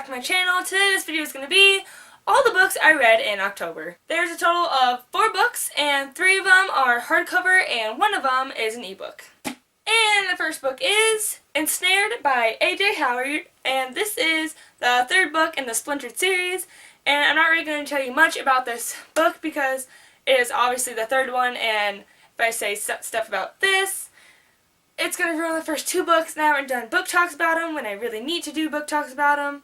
back to my channel. Today this video is going to be all the books I read in October. There's a total of 4 books and 3 of them are hardcover and 1 of them is an ebook. And the first book is Ensnared by A.J. Howard, and this is the 3rd book in the Splintered series, and I'm not really going to tell you much about this book because it is obviously the 3rd one, and if I say stuff about this, it's going to ruin the first 2 books, and I haven't done book talks about them when I really need to do book talks about them.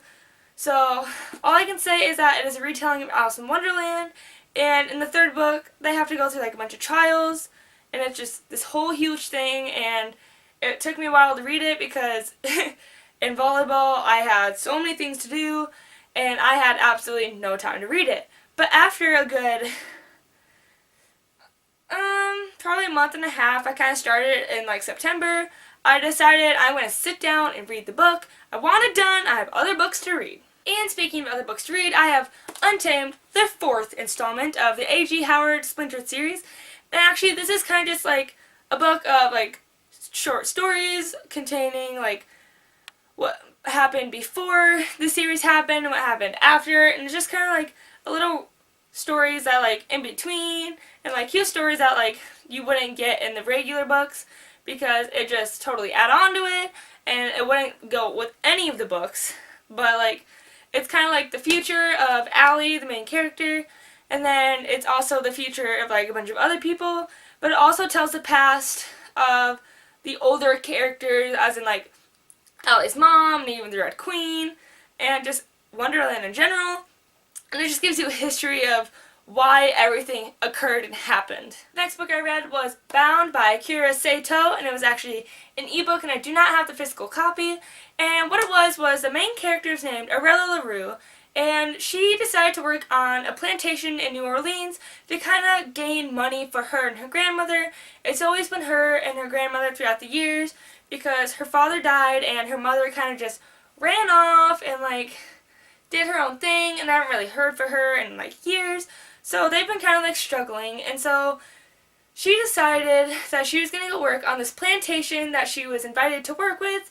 So, all I can say is that it is a retelling of Alice in Wonderland, and in the 3rd book, they have to go through like a bunch of trials, and it's just this whole huge thing, and it took me a while to read it because in volleyball, I had so many things to do, and I had absolutely no time to read it. But after a good probably a month and a half, I kind of started in like September, I decided I'm going to sit down and read the book. I want it done. I have other books to read. And speaking of other books to read, I have Untamed, the 4th installment of the A.G. Howard Splintered series. And actually, this is kind of just like a book of like short stories containing like what happened before the series happened and what happened after. And it's just kind of like a little stories that like in between, and like cute stories that like you wouldn't get in the regular books because it just totally add on to it and it wouldn't go with any of the books. But like it's kind of like the future of Allie, the main character, and then it's also the future of like a bunch of other people, but it also tells the past of the older characters, as in like Allie's mom and even the Red Queen and just Wonderland in general. And it just gives you a history of why everything occurred and happened. The next book I read was Bound by Kira Sato, and it was actually an ebook, and I do not have the physical copy. And what it was the main character is named Arella LaRue, and she decided to work on a plantation in New Orleans to kind of gain money for her and her grandmother. It's always been her and her grandmother throughout the years because her father died and her mother kind of just ran off and like did her own thing, and I haven't really heard from her in like years. So they've been kind of like struggling, and so she decided that she was going to go work on this plantation that she was invited to work with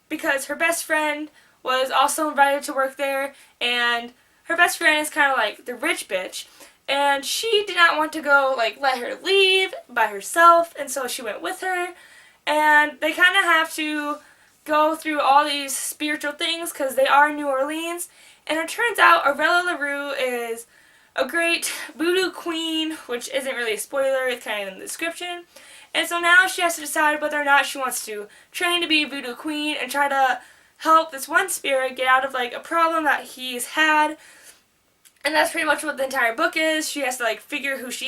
because her best friend was also invited to work there, and her best friend is kind of like the rich bitch, and she did not want to go like let her leave by herself, and so she went with her, and they kind of have to go through all these spiritual things because they are in New Orleans. And it turns out Arella LaRue is a great voodoo queen, which isn't really a spoiler, it's kind of in the description. And so now she has to decide whether or not she wants to train to be a voodoo queen and try to help this one spirit get out of like a problem that he's had. And that's pretty much what the entire book is. She has to like figure out who she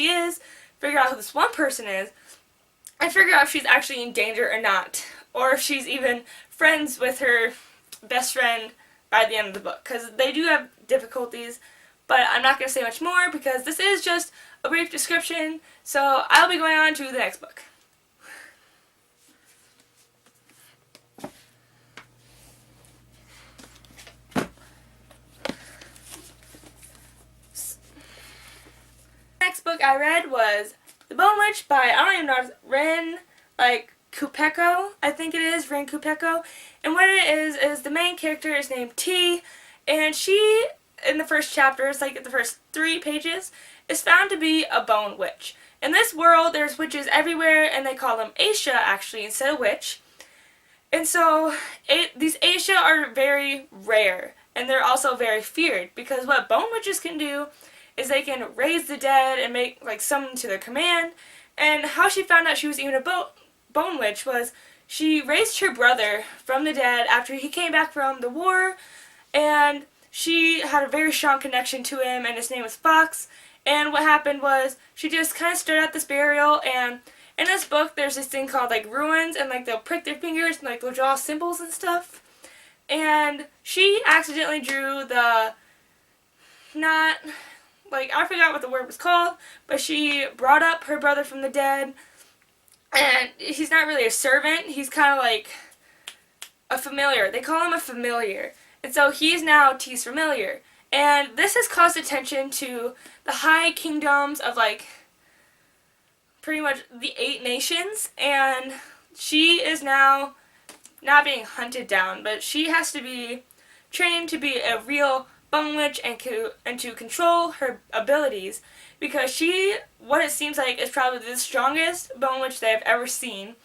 is, figure out who this one person is, and figure out if she's actually in danger or not, or if she's even friends with her best friend by the end of the book, because they do have difficulties, but I'm not going to say much more because this is just a brief description, so I'll be going on to the next book. Next book I read was The Bone Witch by, I don't even know, Ren, Kupeko, I think it is, Ren Kupeko. And what it is the main character is named T, and she, in the first chapter, it's like the first 3 pages, is found to be a bone witch. In this world, there's witches everywhere, and they call them Aisha, actually, instead of witch. And so, these Aisha are very rare, and they're also very feared, because what bone witches can do is they can raise the dead and make, like, summon to their command. And how she found out she was even a bone witch was she raised her brother from the dead after he came back from the war, and she had a very strong connection to him, and his name was Fox. And what happened was she just kind of stood at this burial, and in this book there's this thing called like ruins, and like they'll prick their fingers and like they'll draw symbols and stuff. And she accidentally drew the, not, like, I forgot what the word was called, but she brought up her brother from the dead. And he's not really a servant, he's kind of like a familiar. They call him a familiar. And so he's now T's familiar. And this has caused attention to the high kingdoms of like pretty much the 8 nations. And she is now not being hunted down, but she has to be trained to be a real bone witch and to control her abilities, because she, what it seems like, is probably the strongest bone witch they've ever seen.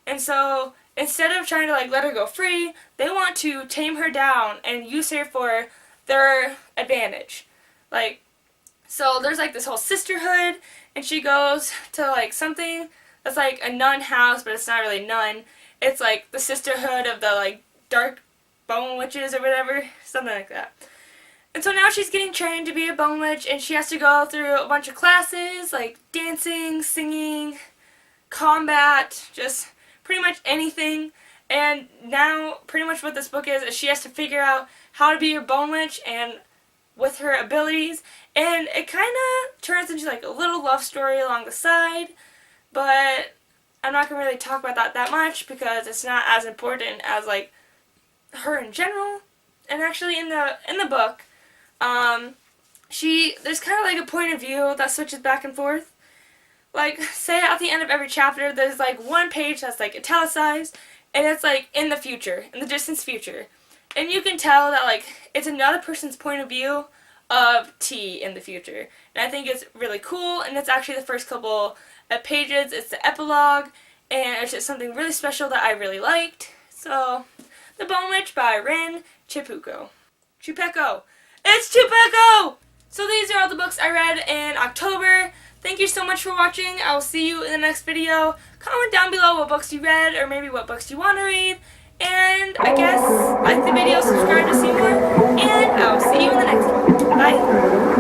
And so instead of trying to like let her go free, they want to tame her down and use her for their advantage. Like, so there's like this whole sisterhood, and she goes to like something that's like a nun house, but it's not really nun. It's like the sisterhood of the like dark bone witches or whatever, something like that. And so now she's getting trained to be a bone witch, and she has to go through a bunch of classes like dancing, singing, combat, just pretty much anything. And now pretty much what this book is she has to figure out how to be a bone witch and with her abilities, and it kind of turns into like a little love story along the side, but I'm not going to really talk about that much because it's not as important as like her in general. And actually in the book, there's kind of like a point of view that switches back and forth. Like, say at the end of every chapter, there's like one page that's like italicized, and it's like in the future, in the distant future. And you can tell that like it's another person's point of view of T in the future. And I think it's really cool, and it's actually the first couple of pages. It's the epilogue, and it's just something really special that I really liked. So, The Bone Witch by Rin Chupeco. It's Chupeco! So these are all the books I read in October. Thank you so much for watching. I will see you in the next video. Comment down below what books you read, or maybe what books you want to read. And I guess like the video, subscribe to see more, and I'll see you in the next one. Bye!